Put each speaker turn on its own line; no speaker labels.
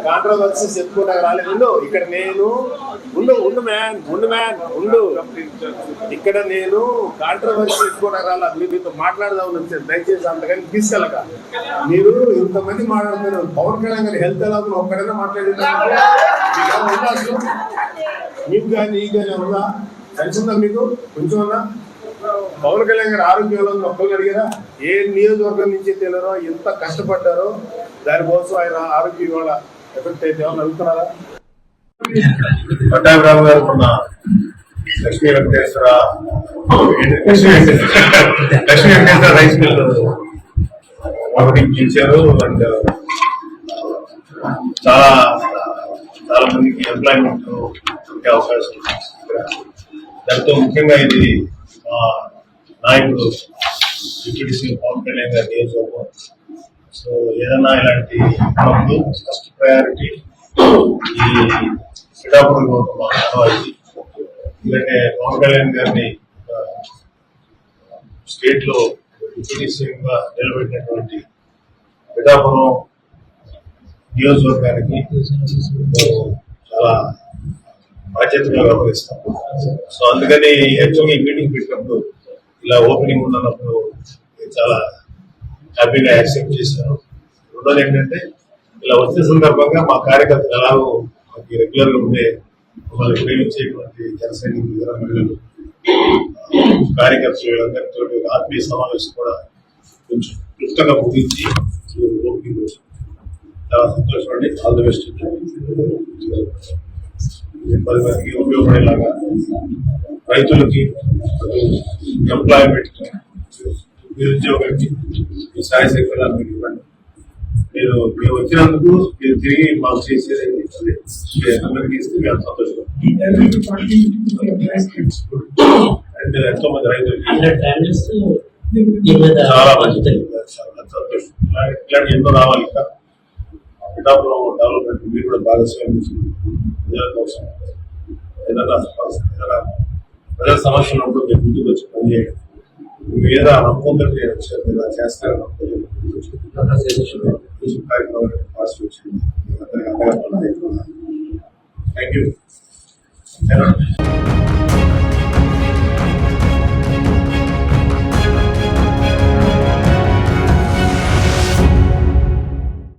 Controversies చెప్పుకుంటా రాలేదు. ఇక్కడ నేను ఉండు ఇక్కడ నేను కాంట్రవర్సీ చెప్పుకుంటా రాలా. మీతో మాట్లాడదాం వచ్చాను. దయచేసి అంతకని తీసుకెళ్ళక. మీరు ఇంతమంది మాట్లాడుతున్నారు. పవన్ కళ్యాణ్ గారి హెల్త్ ఎలా ఒక్కడైనా మాట్లాడేది మీకు కానీ ఈ కానీ ఉందా? తెలిసిందా మీకు కొంచెం ఉందా? పవన్ కళ్యాణ్ గారు ఆరోగ్యంలో ఒక్కరు అడిగారా? ఏ నియోజకవర్గం నుంచి తెలియరో ఎంత కష్టపడ్డారో దానికోసం ఆయన ఆరోగ్యం ఇవాళ ఎఫెక్ట్ అయితే ఏమన్నా అడుగుతున్నారా? పట్టాభిరావు గారు ఉన్న లక్ష్మీ వెంకటేశ్వర రైస్ మిల్ ఇచ్చారు. అండ్ చాలా చాలా మందికి ఎంప్లాయ్మెంట్ అవకాశం. దాంతో ముఖ్యంగా ఇది నాయకుడు డిప్యూటీ సీఎం పవన్ కళ్యాణ్ గారి నియోజకవర్గం. సో ఏదన్నా ఇలాంటి ఫస్ట్ ప్రయారిటీ ఈ శ్రీకాకుళం మానవాళి. ఎందుకంటే పవన్ కళ్యాణ్ గారిని స్టేట్ లో డిప్యూటీ సీఎం గా నిలబెట్టినటువంటి శ్రీకాకుళం నియోజకవర్గానికి చాలా బాధ్యతగా వ్యవహరిస్తాం. సో అందుకని యాక్చువల్గా ఈ మీటింగ్ పెట్టినప్పుడు ఇలా ఓపెనింగ్ ఉన్నప్పుడు చాలా హ్యాపీగా యాక్సెప్ట్ చేశాను. రెండోది ఏంటంటే ఇలా వచ్చే సందర్భంగా మా కార్యకర్తలు ఎలాగో మాకు రెగ్యులర్ గా ఉండే మమ్మల్ని ప్రేమించేటువంటి జనసైనికులు మహిళలు కార్యకర్తలు వీళ్ళందరితో ఆత్మీయ సమావేశం కూడా కొంచెం క్లుప్తంగా ముగించి ఓపెనింగ్ చాలా సంతోషం అండి. All the best. 10 మందికి ఉపయోగపడేలాగా రైతులకి, ఎంప్లాయ్మెంట్, నిరుద్యోగానికి సాయశక్తులు అందరికీ ఇవ్వండి. మీరు వచ్చినందుకు మీరు తిరిగి మాకు చేసేది అందరికీ ఇస్తే మేము సంతోషం. అండ్ ఎంతో మంది రైతులకి చాలా మంచిది, చాలా సంతోషం. ఇలాంటి ఎన్నో రావాలి. ఇంకా పిఠాపురం డెవలప్మెంట్ మీరు కూడా భాగస్వామ్యం ప్రజల కోసం ఏదైనా ప్రజల సమస్య ఉన్నప్పుడు మీరు ముందుకు వచ్చి పనిచేయండి. మీద నమ్మకంతో ఇలా చేస్తారని కార్యక్రమం పాజిటివ్ వచ్చింది. Thank you.